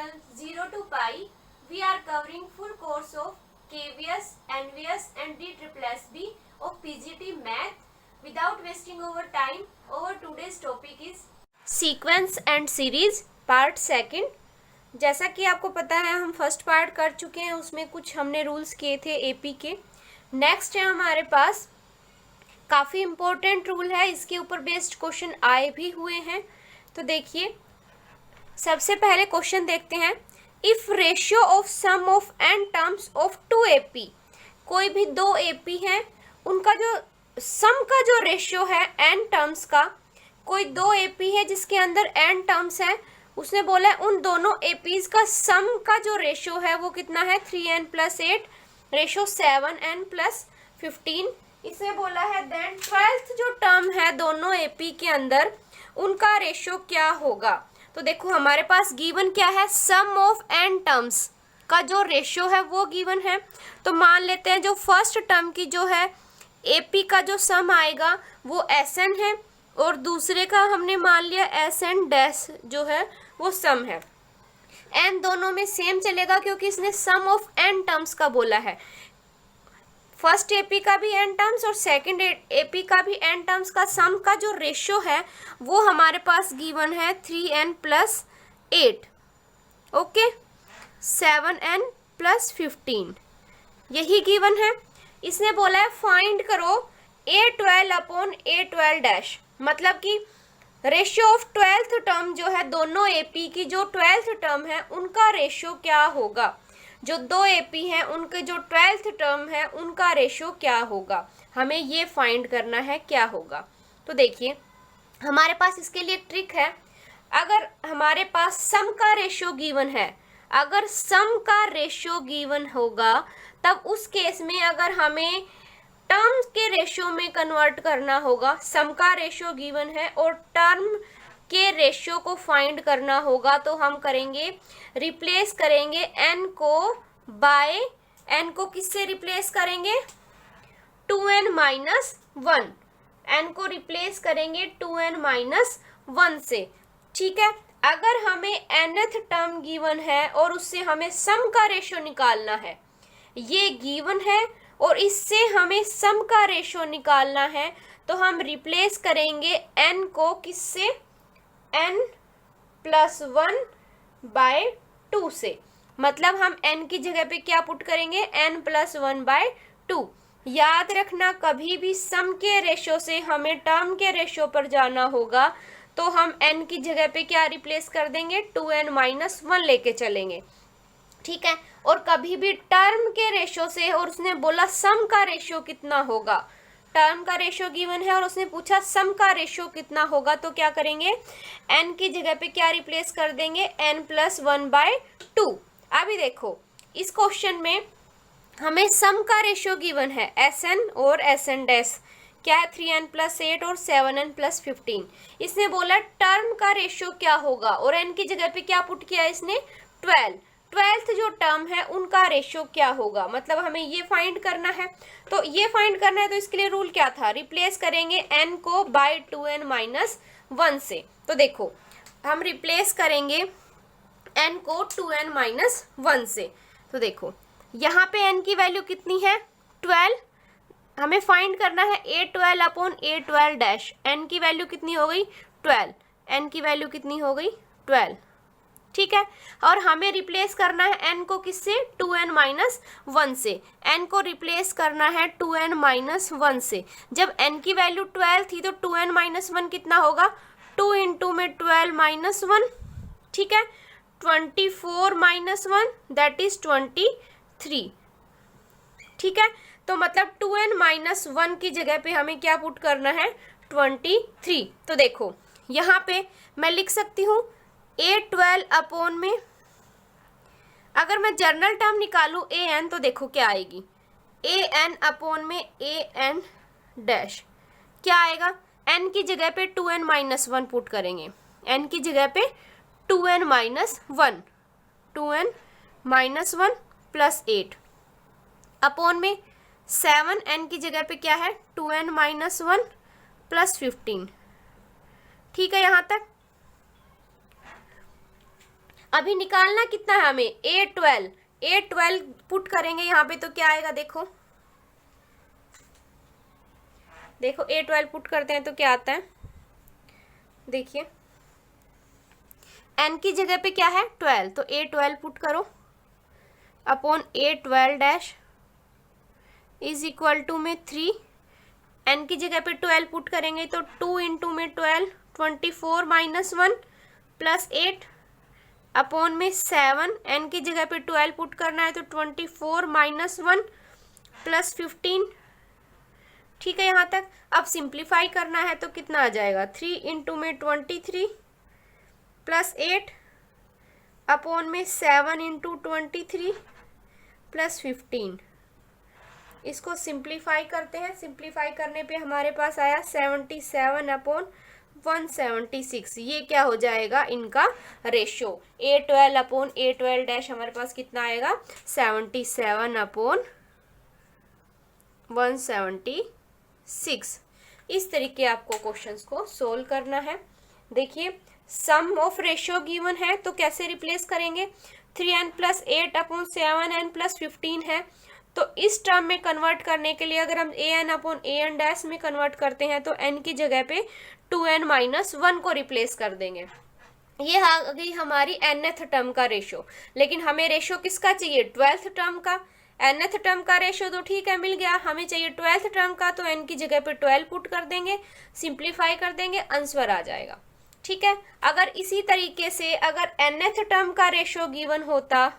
channel 0 to Pi, we are covering full course of KVS, NVS and DSSB of PGT Math. Without wasting our time, our today's topic is Sequence and Series Part 2. जैसा कि आपको पता है हम first part कर चुके हैं, उसमें कुछ हमने रूल्स किए थे एपी के. नेक्स्ट है हमारे पास काफ़ी इम्पोर्टेंट रूल है, इसके ऊपर बेस्ड क्वेश्चन आए भी हुए हैं. तो देखिए सबसे पहले क्वेश्चन देखते हैं. If ratio of sum of N terms of two AP, कोई भी दो एपी हैं, उनका जो सम का जो रेशियो है एन टर्म्स का, कोई दो एपी है जिसके अंदर एन टर्म्स है, उसने बोला है उन दोनों एपीज का सम का जो रेशियो है वो कितना है 3n + 8 रेशियो 7n + 15. इसने बोला है देन 12th जो टर्म है दोनों एपी के अंदर उनका रेशियो क्या होगा. तो देखो हमारे पास गिवन क्या है, सम ऑफ एन टर्म्स का जो रेशियो है वो गिवन है. तो मान लेते हैं जो फर्स्ट टर्म की जो है एपी का जो सम आएगा वो एसएन है और दूसरे का हमने मान लिया एसएन डैश जो है वो सम है. एन दोनों में सेम चलेगा क्योंकि इसने सम ऑफ एन टर्म्स का बोला है. फर्स्ट एपी का भी एन टर्म्स और सेकंड एपी का भी एन टर्म्स का सम का जो रेशियो है वो हमारे पास गिवन है 3n + 8 ओके 7n + 15 यही गिवन है. इसने बोला है फाइंड करो A12/A12 डैश, मतलब कि रेशियो ऑफ 12th टर्म जो है दोनों एपी की जो 12th टर्म है उनका रेशियो क्या होगा. जो दो एपी हैं उनके जो 12th टर्म है उनका रेशियो क्या होगा, हमें ये फाइंड करना है क्या होगा. तो देखिए हमारे पास इसके लिए ट्रिक है. अगर हमारे पास सम का रेशियो गिवन है, अगर सम का रेशियो गिवन होगा तब उस केस में अगर हमें टर्म के रेशियो में कन्वर्ट करना होगा, सम का रेशियो गिवन है और टर्म के रेशियो को फाइंड करना होगा, तो हम करेंगे रिप्लेस करेंगे एन को बाय एन को किससे रिप्लेस करेंगे 2n - 1. एन को रिप्लेस करेंगे 2n - 1 से. ठीक है, अगर हमें nth टर्म गिवन है और उससे हमें सम का रेशियो निकालना है, ये गिवन है और इससे हमें सम का रेशियो निकालना है, तो हम रिप्लेस करेंगे n को किससे n + 1/2 से. मतलब हम n की जगह पे क्या पुट करेंगे n + 1/2. याद रखना कभी भी सम के रेशियो से हमें टर्म के रेशियो पर जाना होगा तो हम n की जगह पे क्या रिप्लेस कर देंगे 2n - 1 लेके चलेंगे. ठीक है, और कभी भी टर्म के रेशियो से, और उसने बोला सम का रेशियो कितना होगा, टर्म का रेशियो गिवन है और उसने पूछा सम का रेशियो कितना होगा, तो क्या करेंगे n की जगह पे क्या रिप्लेस कर देंगे n + 1/2. अभी देखो इस क्वेश्चन में हमें सम का रेशियो गिवन है एसएन और एसएन डैश क्या है 3n + 8 और 7n + 15. इसने बोला टर्म का रेशियो क्या होगा और n की जगह पे क्या पुट किया इसने 12th जो टर्म है उनका रेशियो क्या होगा, मतलब हमें ये फाइंड करना है. तो ये फाइंड करना है तो इसके लिए रूल क्या था, रिप्लेस करेंगे n को बाय 2n - 1 से. तो देखो हम रिप्लेस करेंगे n को 2n - 1 से. तो देखो यहाँ पे n की वैल्यू कितनी है 12, हमें फाइंड करना है A12/A12 डैश. n की वैल्यू कितनी हो गई 12, n की वैल्यू कितनी हो गई 12. ठीक है, और हमें रिप्लेस करना है n को किससे 2n - 1 से. n को रिप्लेस करना है 2n - 1 से. जब n की वैल्यू 12 थी तो 2n - 1 कितना होगा 2 × 12 - 1. ठीक है, 24 - 1 दैट इज 23. ठीक है, तो मतलब 2n - 1 की जगह पे हमें क्या पुट करना है 23. तो देखो यहाँ पे मैं लिख सकती हूँ A12 में अगर मैं जर्नल टर्म निकालूँ an तो देखो क्या आएगी an में an डैश क्या आएगा, n की जगह पे 2n - 1 पुट करेंगे, n की जगह पे 2n - 1 + 8 अपॉन में 7n की जगह पे क्या है 2n - 1 + 15. ठीक है यहाँ तक. अभी निकालना कितना है हमें, A12 पुट करेंगे यहाँ पे तो क्या आएगा, देखो A12 पुट करते हैं तो क्या आता है, देखिए n की जगह पे क्या है 12, तो A12 पुट करो upon A12 dash is equal to में 3, n की जगह पे 12 पुट करेंगे तो 2 इंटू में 12 24 माइनस 1 प्लस 8 अपॉन में 7, n की जगह पे 12 पुट करना है तो 24 माइनस 1 प्लस 15। ठीक है यहाँ तक। अब सिंप्लीफाई करना है तो कितना आ जाएगा, 3 इंटू में 23 प्लस 8 अपॉन में 7 इंटू 23 प्लस 15। इसको सिंप्लीफाई करते हैं, सिंप्लीफाई करने पे हमारे पास आया 77 अपॉन 176। ये क्या हो जाएगा, इनका ratio A12 upon A12 dash हमारे पास कितना आएगा 77 अपॉन 176। इस तरीके आपको क्वेश्चंस को सोल्व करना है। देखिए सम ऑफ रेशियो गिवन है तो कैसे रिप्लेस करेंगे, 3n plus 8 upon 7n plus 15 है, तो इस टर्म में कन्वर्ट करने के लिए अगर हम an अपॉन an डैश में कन्वर्ट करते हैं तो n की जगह पे 2n माइनस 1 को रिप्लेस कर देंगे। ये आ गई हमारी nth टर्म का रेशो, लेकिन हमें रेशो किसका चाहिए, 12th टर्म का। nth टर्म का रेशो तो ठीक है मिल गया, हमें चाहिए 12th टर्म का, तो n की जगह पे 12 पुट कर देंगे, सिंप्लीफाई कर देंगे, आंसर आ जाएगा। ठीक है। अगर इसी तरीके से अगर nth टर्म का रेशो गिवन होता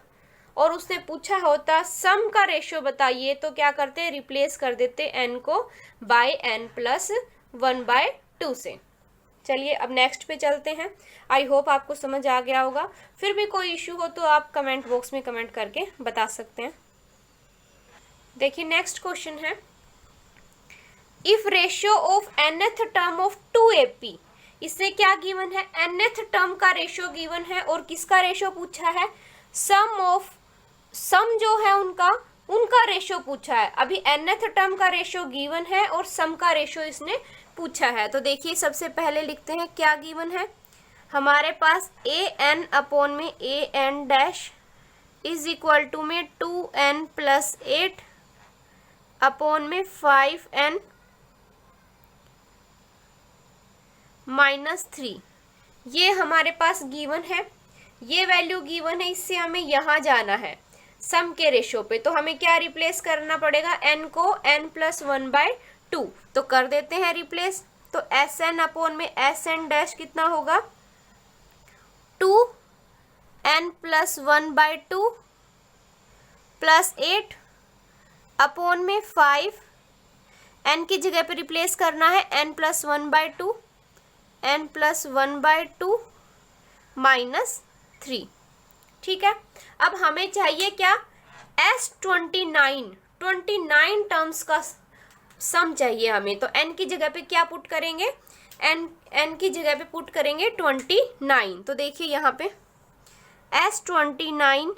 और उसने पूछा होता सम का रेशो बताइए, तो क्या करते, रिप्लेस कर देते n को बाय n प्लस 1/2 से। चलिए अब नेक्स्ट पे चलते हैं। आई होप आपको समझ आ गया होगा। फिर भी कोई इश्यू हो तो आप कमेंट बॉक्स में कमेंट करके बता सकते हैं। देखिए नेक्स्ट क्वेश्चन है, if ratio of nth term of 2AP, इससे क्या गिवन है, nth टर्म का रेशियो गिवन है और किसका रेशियो पूछा है, सम जो है उनका रेशियो पूछा है। अभी nth टर्म का रेशियो गिवन है और सम का रेशियो इसने पूछा है। तो देखिए सबसे पहले लिखते हैं क्या गिवन है, हमारे पास an अपॉन में an dash is equal to में 2n प्लस 8 अपॉन में 5n माइनस 3, ये हमारे पास गिवन है, ये वैल्यू गिवन है, इससे हमें यहाँ जाना है सम के रेशो पे, तो हमें क्या रिप्लेस करना पड़ेगा, n को n प्लस 1/2, तो कर देते हैं रिप्लेस। तो Sn अपॉन में Sn डैश कितना होगा 2n प्लस 1/2 प्लस 8 अपॉन में 5, n की जगह पे रिप्लेस करना है n plus 1/2, n plus 1/2 minus 3। ठीक है। अब हमें चाहिए क्या, S29 टर्म्स का सम चाहिए हमें, तो n की जगह पे क्या पुट करेंगे, n की जगह पे पुट करेंगे 29। तो देखिए यहाँ पे S29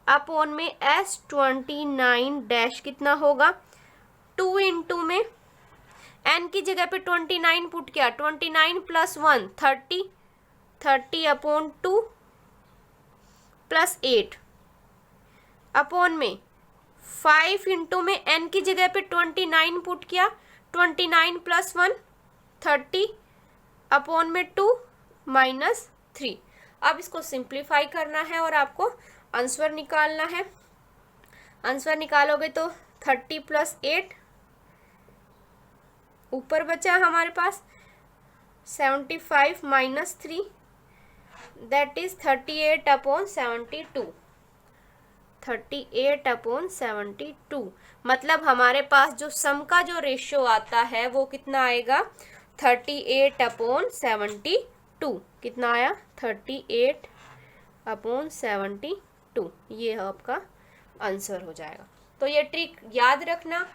अपॉन में S29 डैश कितना होगा, 2 इंटू में n की जगह पे 29 पुट किया, 29 प्लस 1 30 अपॉन 2 प्लस 8 अपॉन में 5 इंटू में n की जगह पे 29 पुट किया, 29 प्लस 1 30 अपॉन में 2 माइनस 3। अब इसको सिंप्लीफाई करना है और आपको आंसर निकालना है। आंसर निकालोगे तो 30 प्लस 8 ऊपर बचा हमारे पास 75 minus 3 that is 38 upon 72, 38 upon 72। मतलब हमारे पास जो सम का जो रेशियो आता है वो कितना आएगा, 38 अपॉन 72। कितना आया, 38 अपॉन 72। ये आपका आंसर हो जाएगा। तो ये ट्रिक याद रखना,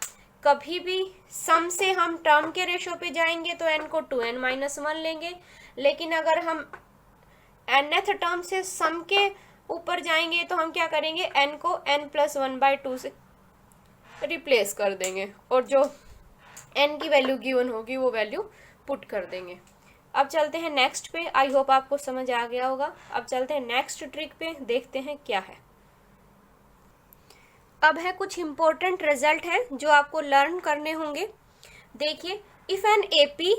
कभी भी सम से हम टर्म के रेशो पे जाएंगे तो n को 2n माइनस 1 लेंगे, लेकिन अगर हम nth टर्म से सम के ऊपर जाएंगे तो हम क्या करेंगे, n को n प्लस 1/2 से रिप्लेस कर देंगे और जो n की वैल्यू गिवन होगी वो वैल्यू पुट कर देंगे। अब चलते हैं नेक्स्ट पे। आई होप आपको समझ आ गया होगा। अब चलते हैं नेक्स्ट ट्रिक पे, देखते हैं क्या है। अब है कुछ इंपॉर्टेंट रिजल्ट है जो आपको लर्न करने होंगे। देखिए, इफ एन एपी,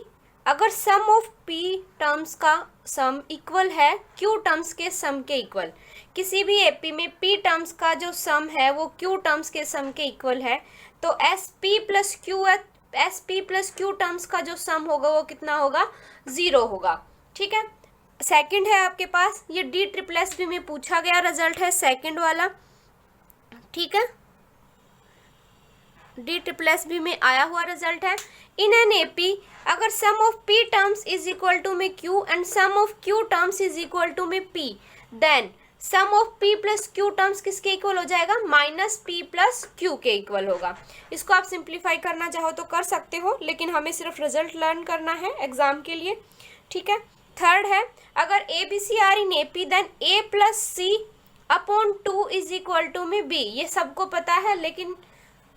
अगर सम ऑफ पी टर्म्स का सम इक्वल है क्यू टर्म्स के सम के इक्वल, किसी भी एपी में पी टर्म्स का जो सम है वो क्यू टर्म्स के सम के इक्वल है, तो S P plus Q terms का जो सम होगा वो कितना होगा, 0 होगा। ठीक है, सेकंड है आपके पास, ये डी ट्रिपल एस बी में पूछा गया रिजल्ट है सेकंड वाला। ठीक है, डी ट्रिपल एस बी में आया हुआ रिजल्ट है। इन एन एपी, अगर sum of P terms is equal to में Q and sum of Q terms is equal to में P, then sum of P plus Q terms किसके इक्वल हो जाएगा, माइनस पी प्लस क्यू के equal होगा। इसको आप सिंप्लीफाई करना चाहो तो कर सकते हो, लेकिन हमें सिर्फ रिजल्ट लर्न करना है एग्जाम के लिए। ठीक है, थर्ड है, अगर A B C are in A P then A plus C upon 2 is equal to में बी। ये सबको पता है, लेकिन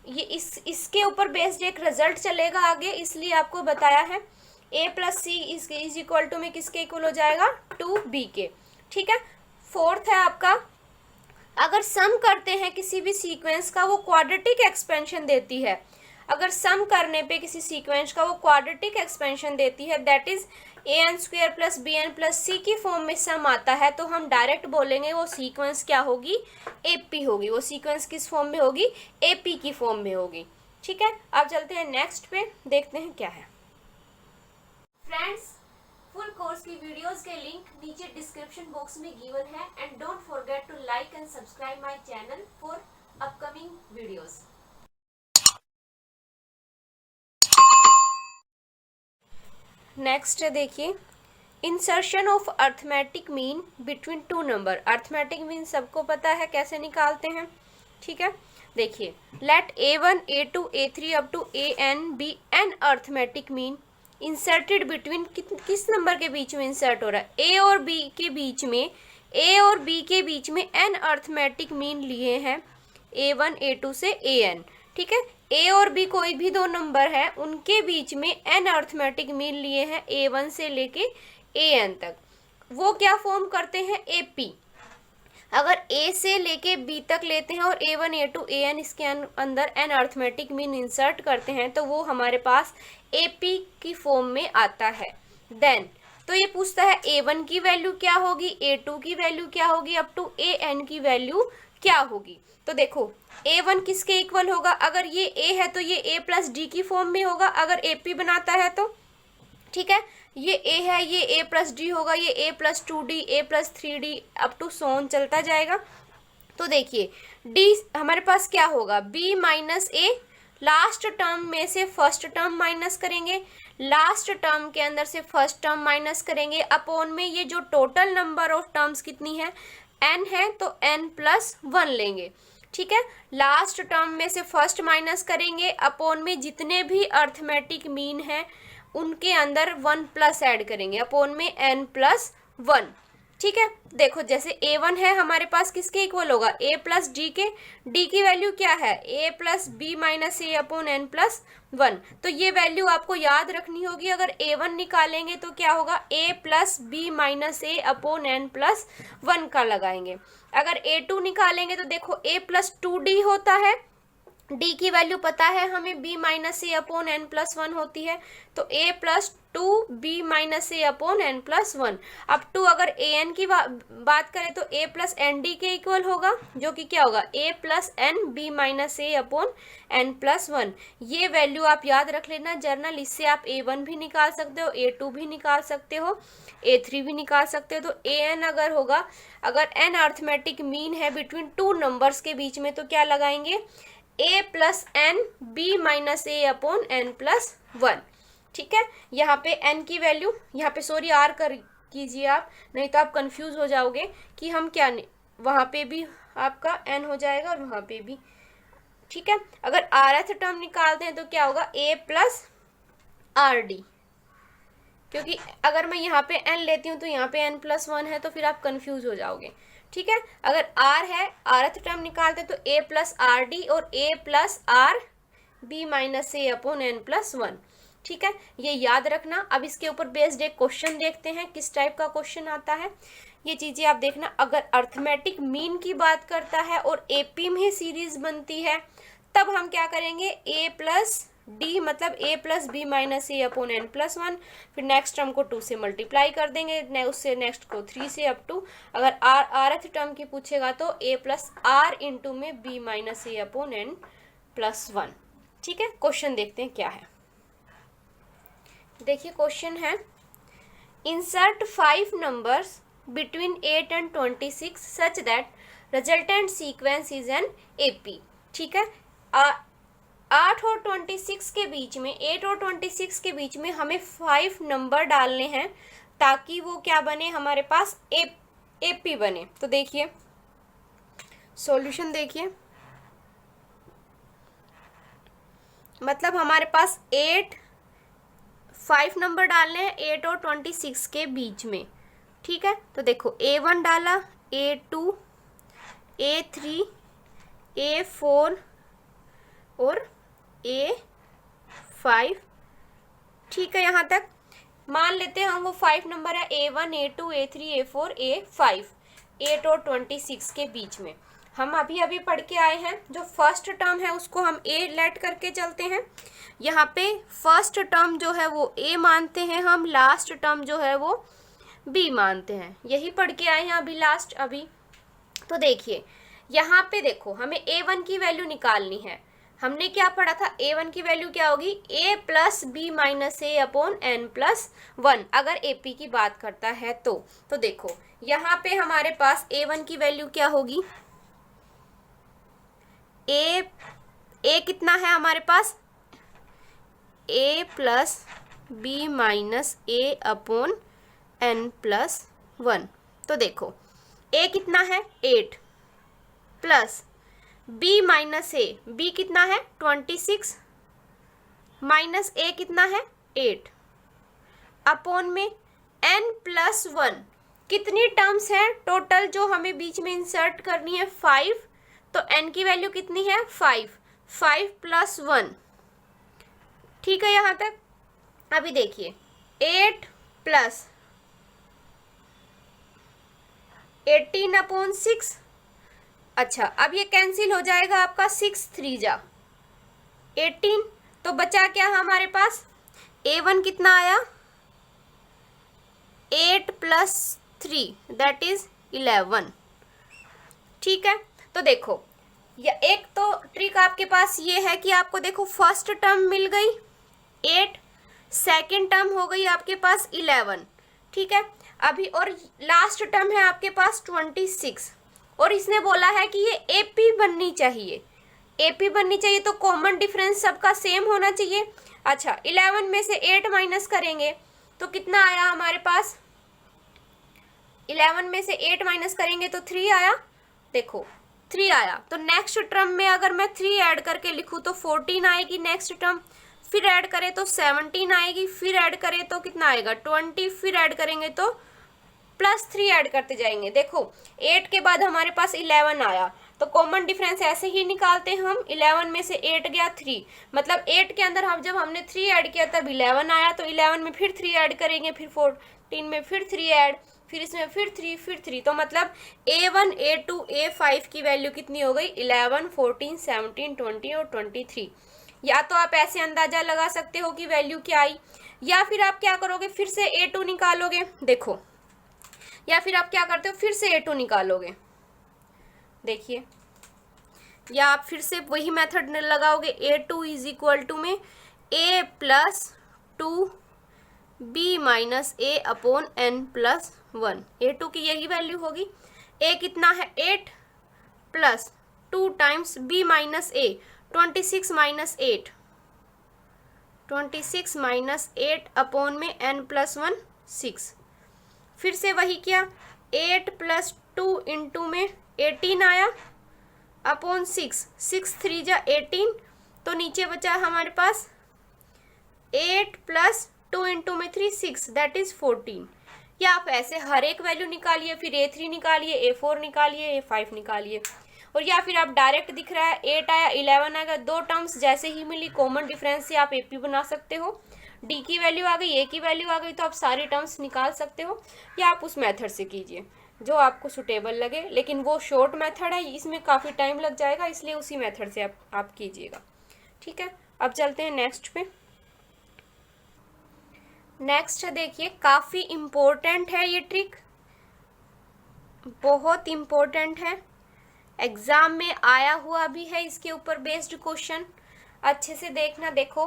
ये इसके ऊपर बेस्ड एक रिजल्ट चलेगा आगे, इसलिए आपको बताया है। A plus C is equal to में किसके इक्वल हो जाएगा, 2b के। ठीक है, फोर्थ है आपका, अगर सम करते हैं किसी भी सीक्वेंस का वो क्वाड्रेटिक एक्सपेंशन देती है, अगर सम करने पे किसी सीक्वेंस का वो क्वाड्रेटिक एक्सपेंशन देती है, that is an² plus bn plus c की फॉर्म में सम आता है, तो हम डायरेक्ट बोलेंगे वो सीक्वेंस क्या होगी, एपी होगी। वो सीक्वेंस किस फॉर्म में होगी, एपी की फॉर्म में होगी। ठीक है, अब चलते हैं नेक्स्ट पे, देखते हैं क्या है। फ्रेंड्स, फुल कोर्स की वीडियोस के लिंक नीचे डिस्क्रिप्शन बॉक्स में गिवन है, and don't forget to like and subscribe my channel for upcoming videos. Next है, देखिए, insertion of arithmetic mean between two number. Arithmetic mean सबको पता है कैसे निकालते हैं। ठीक है, देखिए, let a1 a2 a3 up to an be N arithmetic mean inserted between, किस नंबर के बीच में इंसर्ट हो रहा है, a और b के बीच में, a और b के बीच में n अर्थमेटिक मीन लिए हैं a1 a2 से an। ठीक है, a और b कोई भी दो नंबर है, उनके बीच में n अर्थमेटिक मीन लिए हैं a1 से लेके an तक। वो क्या फॉर्म करते हैं, ap। अगर a से लेके b तक लेते हैं और a1 a2 an इसके अंदर n अर्थमेटिक मीन इंसर्ट करते हैं, तो वो हमारे पास ap की फॉर्म में आता है। देन तो ये पूछता है a1 की वैल्यू क्या होगी, a2 की वैल्यू क्या होगी, अप टू an की वैल्यू क्या होगी। तो देखो, a1 किसके इक्वल होगा, अगर ये a है तो ये a प्लस डी की फॉर्म में होगा, अगर ap बनाता है तो। ठीक है, ये a है, ये a प्लस डी होगा, ये a plus 2d, a plus 3d up to so on चलता जाएगा। तो देखिए, d हमारे पास क्या होगा, b minus a, last term में से फर्स्ट टर्म माइनस करेंगे, लास्ट टर्म के अंदर से फर्स्ट टर्म माइनस करेंगे, अपॉन में ये जो टोटल नंबर ऑफ टर्म्स कितनी है, n है, तो n प्लस 1 लेंगे। ठीक है, लास्ट टर्म में से फर्स्ट माइनस करेंगे, अपॉन में जितने भी अर्थमेटिक मीन है उनके अंदर 1 प्लस ऐड करेंगे, अपॉन में n प्लस 1। ठीक है, देखो, जैसे a1 है हमारे पास किसके इक्वल होगा, a प्लस डी के, d की वैल्यू क्या है, a plus B minus A upon n plus 1। तो ये वैल्यू आपको याद रखनी होगी। अगर a1 निकालेंगे तो क्या होगा, a plus B minus A upon n plus 1 का लगाएंगे। अगर a2 निकालेंगे तो देखो, a प्लस 2d होता है, d की वैल्यू पता है हमें, b minus A upon n plus 1 होती है, तो a plus 2b minus A upon n plus 1 up to, अगर an की बात करें तो a प्लस एन डी के इक्वल होगा, जो कि क्या होगा, a plus N B minus A upon n plus 1। ये वैल्यू आप याद रख लेना जर्नल, इससे आप a1 भी निकाल सकते हो, a2 भी निकाल सकते हो, a3 भी निकाल सकते हो। तो an अगर होगा, अगर n अर्थमेटिक मीन है बिटवीन टू नंबर्स के बीच में, तो क्या लगाएंगे, a plus N B minus A upon n plus 1। ठीक है, यहाँ पे n की वैल्यू, यहाँ पे सॉरी r कर कीजिए आप, नहीं तो आप कंफ्यूज हो जाओगे कि हम क्या, वहाँ पे भी आपका n हो जाएगा और वहाँ पे भी। ठीक है, अगर rth टर्म निकालते हैं तो क्या होगा, a प्लस आर डी, क्योंकि अगर मैं यहाँ पे n लेती हूँ तो यहाँ पे n प्लस 1 है, तो फिर आप कंफ्यूज हो जाओगे। ठीक है, अगर r है, rth टर्म निकालते तो a प्लस आर डी और a plus R B minus A upon n plus 1। ठीक है, ये याद रखना। अब इसके ऊपर बेस्ड एक क्वेश्चन देखते हैं किस टाइप का क्वेश्चन आता है, ये चीजें आप देखना। अगर अर्थमेटिक मीन की बात करता है और एपी में सीरीज बनती है तब हम क्या करेंगे, ए प्लस डी मतलब ए plus B minus A upon N plus one, फिर नेक्स्ट टर्म को 2 से मल्टीप्लाई कर देंगे, उससे नेक्स्ट को 3 से अप टू, अगर आरथ टर्म की पूछेगा तो ए प्लस आर इंटू में B minus A upon N plus one. ठीक है, क्वेश्चन देखते हैं क्या है। देखिए क्वेश्चन है, insert 5 numbers between 8 and 26 such that resultant sequence is an AP. ठीक है, 8 और 26 के बीच में, 8 और 26 के बीच में हमें 5 नंबर डालने हैं ताकि वो क्या बने, हमारे पास एपी बने। तो देखिए सॉल्यूशन देखिए, मतलब हमारे पास 5 नंबर डालने हैं 8 और 26 के बीच में। ठीक है, तो देखो A1 डाला, A2, A3, A4 और A5। ठीक है, यहाँ तक मान लेते हैं हम वो 5 नंबर है A1, A2, A3, A4, A5, 8 और 26 के बीच में। हम अभी अभी पढ़ के आए हैं, जो फर्स्ट टर्म है उसको हम A लेट करके चलते हैं। यहाँ पे फर्स्ट टर्म जो है वो A मानते हैं हम, लास्ट टर्म जो है वो B मानते हैं। यही पढ़ के आए हैं अभी लास्ट अभी। तो देखिए यहाँ पे देखो, हमें A1 की वैल्यू निकालनी है। हमने क्या पढ़ा था, A1 की वैल्यू क्या होगी, A plus B minus A upon N plus one, अगर AP की बात करता है तो देखो यहाँ पे हमारे पास A1 की वैल्यू क्या होगी, A कितना है हमारे पास, A plus B minus A upon N plus one. तो देखो A कितना है 8 plus B minus A, B कितना है 26 माइनस A कितना है 8 अपॉन में n प्लस वन। कितनी टर्म्स हैं टोटल जो हमें बीच में इंसर्ट करनी है, 5। तो n की वैल्यू कितनी है 5 प्लस वन। ठीक है यहाँ तक। अभी देखिए 8 प्लस 18 अपॉन 6। अच्छा, अब ये कैंसिल हो जाएगा आपका, 6 3 जा 18, तो बचा क्या हमारे पास, A1 कितना आया 8 प्लस 3 दैट इज 11। ठीक है, तो देखो या एक तो ट्रिक आपके पास ये है कि आपको देखो फर्स्ट टर्म मिल गई 8, सेकेंड टर्म हो गई आपके पास 11। ठीक है, अभी और लास्ट टर्म है आपके पास 26, और इसने बोला है कि ये एपी बननी चाहिए, एपी बननी चाहिए, तो कॉमन डिफरेंस सबका सेम होना चाहिए। अच्छा, 11 में से 8 माइनस करेंगे तो कितना आया हमारे पास, 11 में से 8 माइनस करेंगे तो 3 आया। देखो 3 आया, तो नेक्स्ट टर्म में अगर मैं 3 ऐड करके लिखूँ तो 14 आएगी नेक्स्ट टर्म, फिर ऐड करें तो 17 आएगी, फिर ऐड करें तो कितना आएगा 20, फिर ऐड करेंगे तो प्लस 3 ऐड करते जाएंगे। देखो 8 के बाद हमारे पास 11 आया, तो कॉमन डिफरेंस ऐसे ही निकालते हैं हम, 11 में से 8 गया 3, मतलब 8 के अंदर हम जब हमने 3 ऐड किया तब 11 आया, तो 11 में फिर 3 ऐड करेंगे, फिर 14 में फिर 3 ऐड, फिर इसमें फिर 3, तो मतलब A1, A2, A5 की वैल्यू कितनी हो गई 11, 14, 17, 20 और 23। या तो आप ऐसे अंदाजा लगा सकते हो कि वैल्यू क्या आई, या फिर आप क्या करोगे फिर से A2 निकालोगे। देखो, या फिर आप क्या करते हो फिर से A2 निकालोगे, देखिए, या आप फिर से वही मेथड लगाओगे, A2 इज इक्वल टू में A plus 2 B minus A upon N plus 1। A2 की यही वैल्यू होगी। A कितना है 8 प्लस 2 टाइम्स B माइनस ए, 26 माइनस 8, 26 माइनस 8 अपॉन में n प्लस 1 6। फिर से वही किया, 8 प्लस 2 इंटू में 18 आया अपॉन 6 3 जा 18, तो नीचे बचा हमारे पास 8 प्लस 2 इंटू में 3 6 दैट इज 14। या आप ऐसे हर एक वैल्यू निकालिए, फिर A3 निकालिए, A4 निकालिए, A5 निकालिए, और या फिर आप डायरेक्ट दिख रहा है 8 आया 11 आएगा, दो टर्म्स जैसे ही मिली कॉमन डिफरेंस से आप AP बना सकते हो। डी की वैल्यू आ गई, ए की वैल्यू आ गई, तो आप सारी टर्म्स निकाल सकते हो, या आप उस मेथड से कीजिए जो आपको सुटेबल लगे। लेकिन वो शॉर्ट मेथड है, इसमें काफ़ी टाइम लग जाएगा, इसलिए उसी मेथड से आप कीजिएगा। ठीक है, अब चलते हैं नेक्स्ट पे। नेक्स्ट देखिए, काफ़ी इम्पोर्टेंट है ये ट्रिक, बहुत इम्पोर्टेंट है, एग्जाम में आया हुआ भी है, इसके ऊपर बेस्ड क्वेश्चन, अच्छे से देखना। देखो,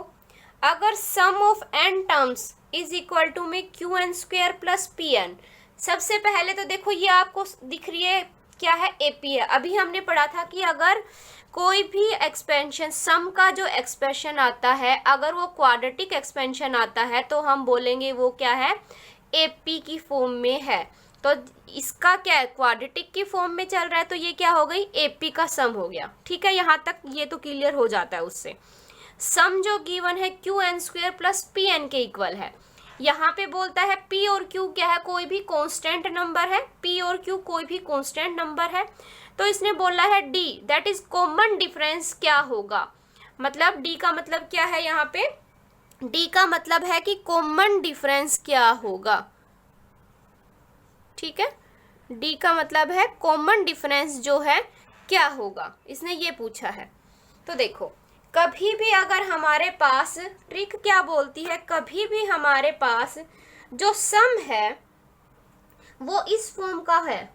अगर sum of n terms is equal to में Q N square plus P N, सबसे पहले तो देखो ये आपको दिख रही है क्या है, एपी है। अभी हमने पढ़ा था कि अगर कोई भी एक्सपेंशन, सम का जो एक्सप्रेशन आता है, अगर वो क्वाड्रेटिक एक्सपेंशन आता है तो हम बोलेंगे वो क्या है, एपी की फॉर्म में है। तो इसका क्या है, क्वाड्रेटिक की फॉर्म में चल रहा है, तो ये क्या हो गई, एपी का सम हो गया। ठीक है, यहाँ तक ये तो क्लियर हो जाता है उससे। सम जो गिवन है Q N square plus P N के इक्वल है। यहाँ पे बोलता है पी और क्यू क्या है, कोई भी कांस्टेंट नंबर है, पी और क्यू कोई भी कांस्टेंट नंबर है। तो इसने बोला है D that is common difference क्या होगा, मतलब डी का मतलब क्या है, यहाँ पे डी का मतलब है कि कॉमन डिफरेंस क्या होगा। ठीक है, डी का मतलब है कॉमन डिफरेंस जो है क्या होगा, इसने ये पूछा है। तो देखो, कभी भी अगर हमारे पास ट्रिक क्या बोलती है, कभी भी हमारे पास जो सम है वो इस फॉर्म का है,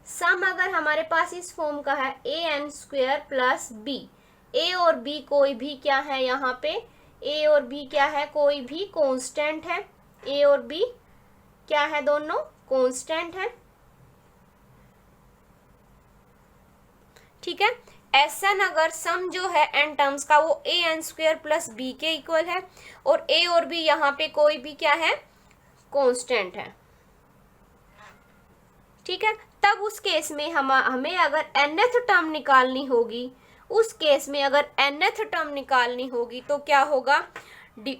सम अगर हमारे पास इस फॉर्म का है, A N square plus B, ए और बी कोई भी क्या है, यहाँ पे ए और बी क्या है, कोई भी कांस्टेंट है, ए और बी क्या है, दोनों कांस्टेंट है। ठीक है, ऐसा अगर सम जो है एन टर्म्स का वो ए एन स्क्वेयर प्लस बी के इक्वल है, और ए और बी यहाँ पे कोई भी क्या है, कांस्टेंट है। ठीक है, तब उस केस में हमें अगर nth टर्म निकालनी होगी, उस केस में अगर nth टर्म निकालनी होगी तो क्या होगा,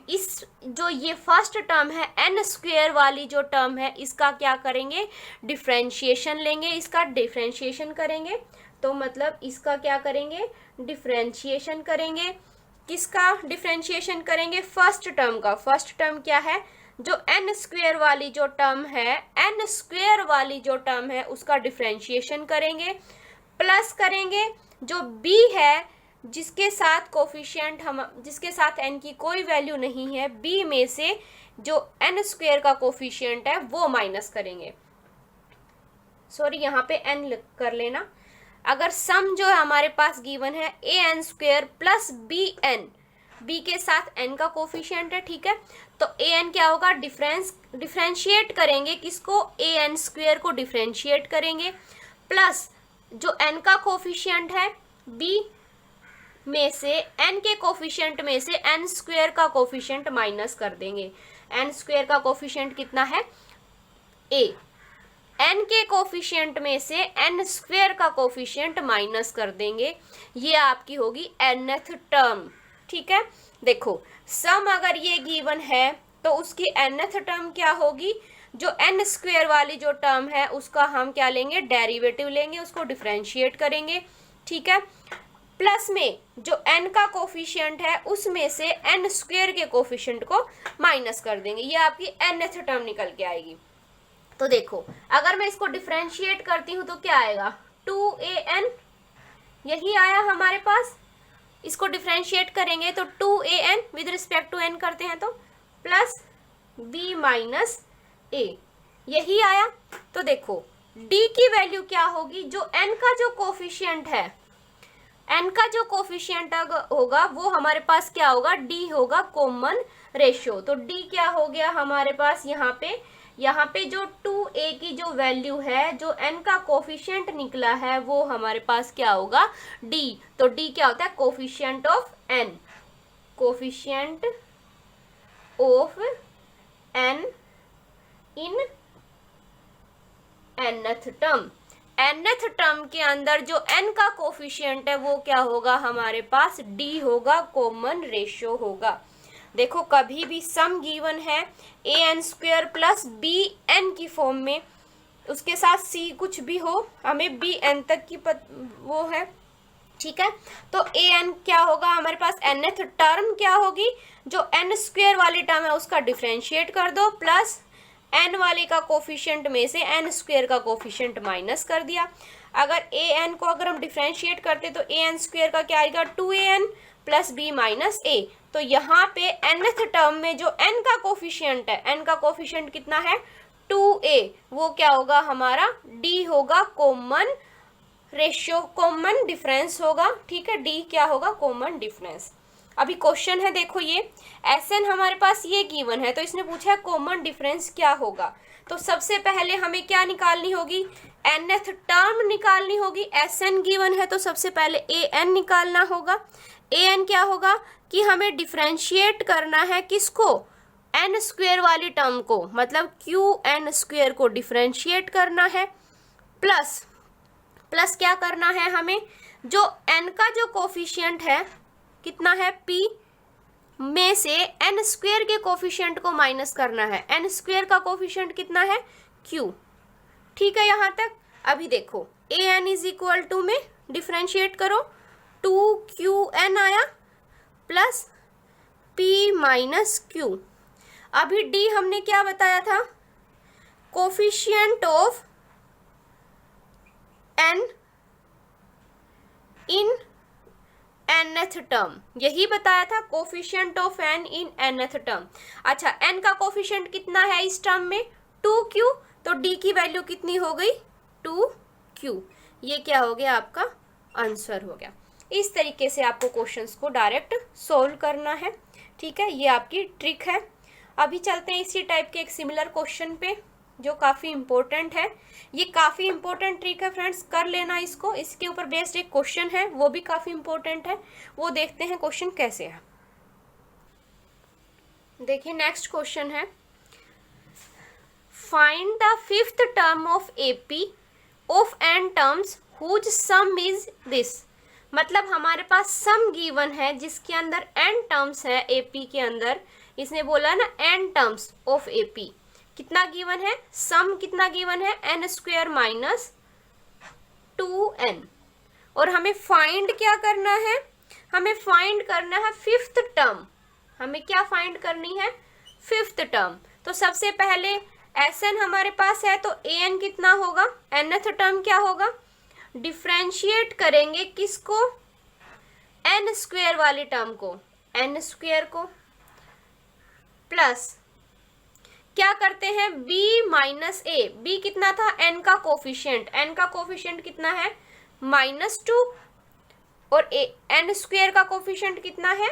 इस जो ये फर्स्ट टर्म है n स्क्वेयर वाली जो टर्म है, इसका क्या करेंगे, डिफरेंशिएशन लेंगे, इसका डिफरेंशिएशन करेंगे। तो मतलब इसका क्या करेंगे, डिफरेंशिएशन करेंगे। किसका डिफरेंशिएशन करेंगे, फर्स्ट टर्म का। फर्स्ट टर्म क्या है, जो n स्क्वेयर वाली जो टर्म है, n स्क्वेयर वाली जो टर्म है उसका डिफरेंशिएशन करेंगे, प्लस करेंगे जो b है जिसके साथ कोफिशिएंट जिसके साथ n की कोई वैल्यू नहीं है, b में से जो n स्क्वेयर का कोफिशिएंट है वो माइनस करेंगे। सॉरी, यहाँ पे n कर लेना। अगर सम जो हमारे पास गिवन है A N square plus B N, B के साथ n का कोफिशिएंट है। ठीक है, तो ए एन क्या होगा, डिफरेंशिएट करेंगे किसको, ए एन स्क्वेयर को डिफरेंशिएट करेंगे, प्लस जो n का कोफिशिएंट है b में से n के कोफिशिएंट में से n स्क्वेयर का कोफिशिएंट माइनस कर देंगे। n स्क्वेयर का कोफिशिएंट कितना है, a, n के कोफिशिएंट में से n स्क्वेयर का कोफिशिएंट माइनस कर देंगे, ये आपकी होगी nth टर्म। ठीक है, देखो सम अगर ये गिवन है तो उसकी nth टर्म क्या होगी, जो n स्क्वेयर वाली जो टर्म है उसका हम क्या लेंगे, डेरिवेटिव लेंगे, उसको डिफरेंशिएट करेंगे। ठीक है, प्लस में जो n का कोफिशिएंट है उसमें से n स्क्वेयर के कोफिशिएंट को माइनस कर देंगे, ये आपकी nth टर्म निकल के आएगी। तो देखो, अगर मैं इसको डिफरेंशिएट करती हूँ तो क्या आएगा, 2an, यही आया हमारे पास। इसको डिफरेंशिएट करेंगे तो 2an with respect to n करते हैं तो प्लस b माइनस a, यही आया। तो देखो d की वैल्यू क्या होगी, जो n का जो कोफिशिएंट है, n का जो कोफिशिएंट होगा वो हमारे पास क्या होगा, d होगा कॉमन रेशियो। तो d क्या हो गया हमारे पास, यहाँ पे जो 2a की जो वैल्यू है, जो n का कोफिशिएंट निकला है वो हमारे पास क्या होगा, d। तो d क्या होता है, coefficient of n, coefficient of n in nth term. nth term के अंदर जो n का कोफिशिएंट है वो क्या होगा, हमारे पास d होगा, कॉमन रेशियो होगा। देखो, कभी भी सम गिवन है A N square plus B N की फॉर्म में, उसके साथ c कुछ भी हो, हमें बी एन तक की वो है, ठीक है, तो ए एन क्या होगा हमारे पास, nth टर्म क्या होगी, जो n स्क्वेयर वाली टर्म है उसका डिफ्रेंशिएट कर दो, प्लस n वाले का कोफिशिएंट में से n स्क्वेयर का कोफिशिएंट माइनस कर दिया। अगर ए एन को अगर हम डिफ्रेंशिएट करते तो ए एन स्क्वेयर का क्या आएगा, 2an प्लस बी माइनस ए। तो यहाँ पे nth टर्म में जो n का कोफिशिएंट है, n का कोफिशिएंट कितना है, 2a, वो क्या होगा हमारा, d होगा कॉमन रेशियो, कॉमन डिफरेंस होगा। ठीक है, डी क्या होगा, कॉमन डिफरेंस। अभी क्वेश्चन है देखो, ये एसएन हमारे पास ये गिवन है, तो इसने पूछा है कॉमन डिफरेंस क्या होगा। तो सबसे पहले हमें क्या निकालनी होगी, nth टर्म निकालनी होगी। एसएन गिवन है तो सबसे पहले ए एन निकालना होगा। ए एन क्या होगा कि हमें डिफ्रेंशिएट करना है किसको, एन स्क्वेयर वाली टर्म को, मतलब क्यू एन स्क्वेयर को डिफ्रेंशिएट करना है, प्लस प्लस क्या करना है हमें, जो n का जो कोफिशिएंट है कितना है, p में से n स्क्वेयर के कोफिशिएंट को माइनस करना है। n स्क्वेयर का कोफिशिएंट कितना है, q। ठीक है, यहाँ तक। अभी देखो A N is equal to में डिफ्रेंशिएट करो, 2qn आया प्लस p माइनस q। अभी d हमने क्या बताया था, coefficient of n in nth term, यही बताया था, coefficient of n in nth term. अच्छा, n का कोफिशिएंट कितना है इस टर्म में, 2q, तो d की वैल्यू कितनी हो गई, 2q। ये क्या हो गया, आपका आंसर हो गया। इस तरीके से आपको क्वेश्चंस को डायरेक्ट सोल्व करना है। ठीक है, ये आपकी ट्रिक है। अभी चलते हैं इसी टाइप के एक सिमिलर क्वेश्चन पे जो काफ़ी इंपॉर्टेंट है। ये काफ़ी इंपॉर्टेंट ट्रिक है फ्रेंड्स, कर लेना इसको। इसके ऊपर बेस्ड एक क्वेश्चन है, वो भी काफ़ी इंपॉर्टेंट है, वो देखते हैं क्वेश्चन कैसे है। देखिए नेक्स्ट क्वेश्चन है, find the fifth term of AP of N terms whose sum is this. मतलब हमारे पास सम गिवन है जिसके अंदर एन टर्म्स है एपी के अंदर। इसने बोला ना एन टर्म्स ऑफ एपी, कितना गिवन है, सम कितना गिवन है, n स्क्वेयर माइनस 2n। और हमें फाइंड क्या करना है, हमें फाइंड करना है फिफ्थ टर्म। हमें क्या फाइंड करनी है, फिफ्थ टर्म। तो सबसे पहले Sn हमारे पास है, तो an कितना होगा, nth टर्म क्या होगा, डिफ्रेंशिएट करेंगे किसको, n स्क्वेयर वाली टर्म को, n स्क्वेयर को, प्लस क्या करते हैं, b माइनस ए। b कितना था, n का कोफिशिएंट, n का कोफिशिएंट कितना है, -2, और n स्क्वेयर का कोफिशिएंट कितना है,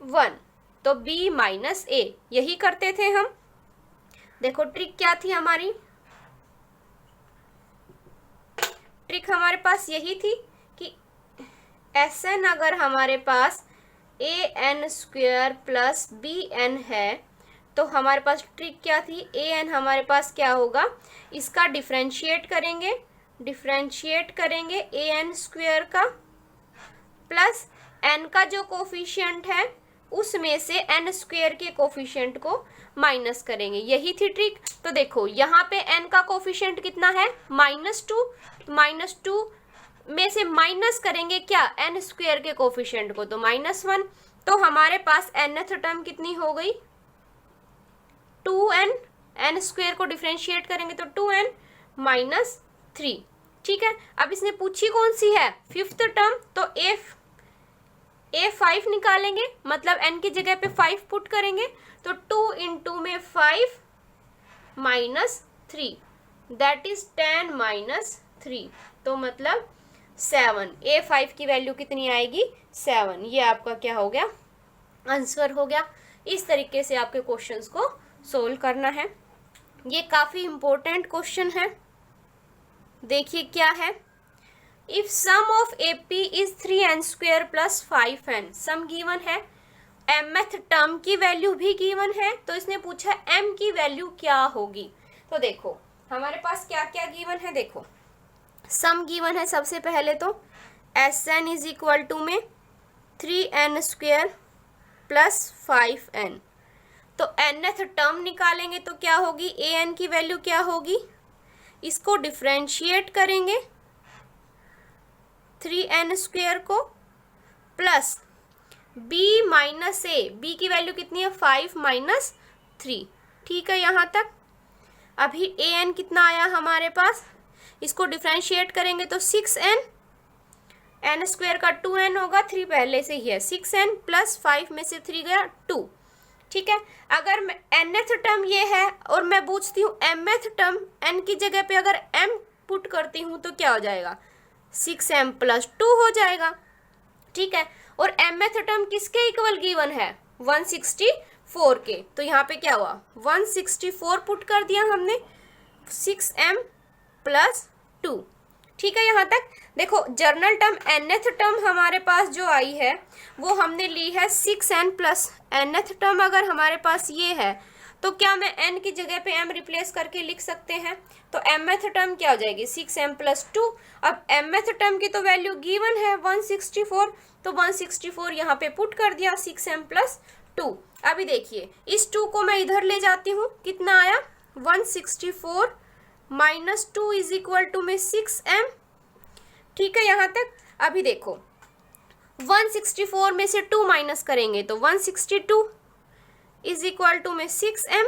1, तो b माइनस ए। यही करते थे हम। देखो ट्रिक क्या थी हमारी, ट्रिक हमारे पास यही थी कि Sn अगर हमारे पास an स्क्वेयर प्लस bn है, तो हमारे पास ट्रिक क्या थी, an हमारे पास क्या होगा, इसका डिफ्रेंशिएट करेंगे, डिफ्रेंशिएट करेंगे an स्क्वेयर का, प्लस n का जो कोफिशिएंट है उसमें से n स्क्वेयर के कोफिशिएंट को माइनस करेंगे। यही थी ट्रिक। तो देखो यहाँ पे n का कोफिशिएंट कितना है, -2, -2 में से माइनस करेंगे क्या, n स्क्वेयर के कोफिशिएंट को, तो -1। तो हमारे पास nth टर्म कितनी हो गई, 2n, n स्क्वेयर को डिफ्रेंशिएट करेंगे तो 2n माइनस 3। ठीक है, अब इसने पूछी कौन सी है, फिफ्थ टर्म, तो a5 निकालेंगे, मतलब n की जगह पे 5 पुट करेंगे, तो 2 इंटू में 5 माइनस 3, दैट इज 10 माइनस 3, तो मतलब 7। a5 की वैल्यू कितनी आएगी, 7। ये आपका क्या हो गया, आंसर हो गया। इस तरीके से आपके क्वेश्चंस को सोल्व करना है। ये काफ़ी इंपॉर्टेंट क्वेश्चन है। देखिए क्या है, if sum of AP is 3n square plus 5n, sum given है, mth टर्म की वैल्यू भी गिवन है, तो इसने पूछा m की वैल्यू क्या होगी। तो देखो हमारे पास क्या क्या गिवन है, देखो सम गिवन है, सबसे पहले तो Sn इज इक्वल टू में 3n स्क्वेयर प्लस 5n, तो nth टर्म निकालेंगे तो क्या होगी, an की वैल्यू क्या होगी, इसको डिफ्रेंशिएट करेंगे 3n² को plus b minus A, b की वैल्यू कितनी है 5 माइनस 3। ठीक है, यहाँ तक। अभी an कितना आया हमारे पास, इसको डिफ्रेंशिएट करेंगे तो 6n, n² का 2n होगा, 3 पहले से ही है, 6n प्लस 5 में से 3 गया 2। ठीक है, अगर nth टर्म ये है और मैं पूछती हूँ mth टर्म, n की जगह पे अगर m पुट करती हूँ तो क्या हो जाएगा 6m प्लस 2 हो जाएगा। ठीक है, और mth टर्म किसके इक्वल गिवन है 164 के, तो यहाँ पे क्या हुआ 164 पुट कर दिया हमने, 6m प्लस 2। ठीक है, यहाँ तक। देखो जर्नल टर्म nth टर्म हमारे पास जो आई है वो हमने ली है 6n प्लस nth टर्म अगर हमारे पास ये है तो क्या मैं n की जगह पे m रिप्लेस करके लिख सकते हैं, तो mth टर्म क्या हो जाएगी 6m प्लस 2। अब mth टर्म की तो वैल्यू गिवन है 164, तो 164 यहाँ पे पुट कर दिया 6m प्लस 2। अभी देखिए इस 2 को मैं इधर ले जाती हूँ, कितना आया 164 माइनस 2 इज इक्वल टू में 6m। ठीक है, यहाँ तक। अभी देखो 164 में से 2 माइनस करेंगे तो 162 इज इक्वल टू में 6m,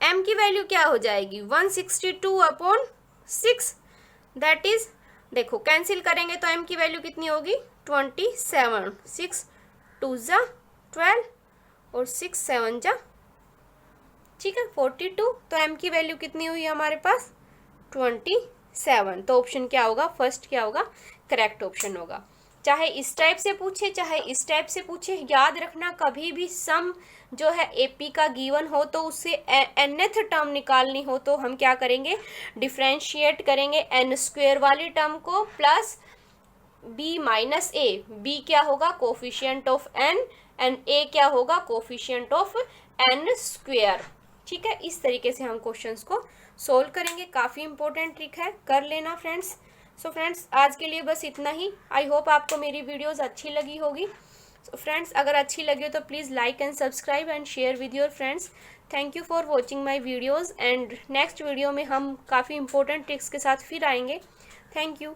m की वैल्यू क्या हो जाएगी 162/6, दैट इज, देखो कैंसिल करेंगे तो m की वैल्यू कितनी होगी 27, 6 2 जा 12 और 6 7 जा, ठीक है 42, तो m की वैल्यू कितनी हुई हमारे पास 27। तो ऑप्शन क्या होगा, फर्स्ट क्या होगा, करेक्ट ऑप्शन होगा। चाहे इस टाइप से पूछे चाहे इस टाइप से पूछे, याद रखना कभी भी सम जो है एपी का गिवन हो तो उससे nth टर्म निकालनी हो तो हम क्या करेंगे, डिफ्रेंशिएट करेंगे n² वाली टर्म को plus b minus A, b क्या होगा coefficient of n and a क्या होगा कोफिशिएंट ऑफ n²। ठीक है, इस तरीके से हम क्वेश्चंस को सोल्व करेंगे। काफ़ी इंपॉर्टेंट ट्रिक है, कर लेना फ्रेंड्स। सो फ्रेंड्स आज के लिए बस इतना ही। आई होप आपको मेरी वीडियोस अच्छी लगी होगी। सो फ्रेंड्स अगर अच्छी लगी हो तो please like and subscribe and share with your friends. Thank you for watching my videos and next video में हम काफ़ी इंपॉर्टेंट ट्रिक्स के साथ फिर आएंगे। Thank you.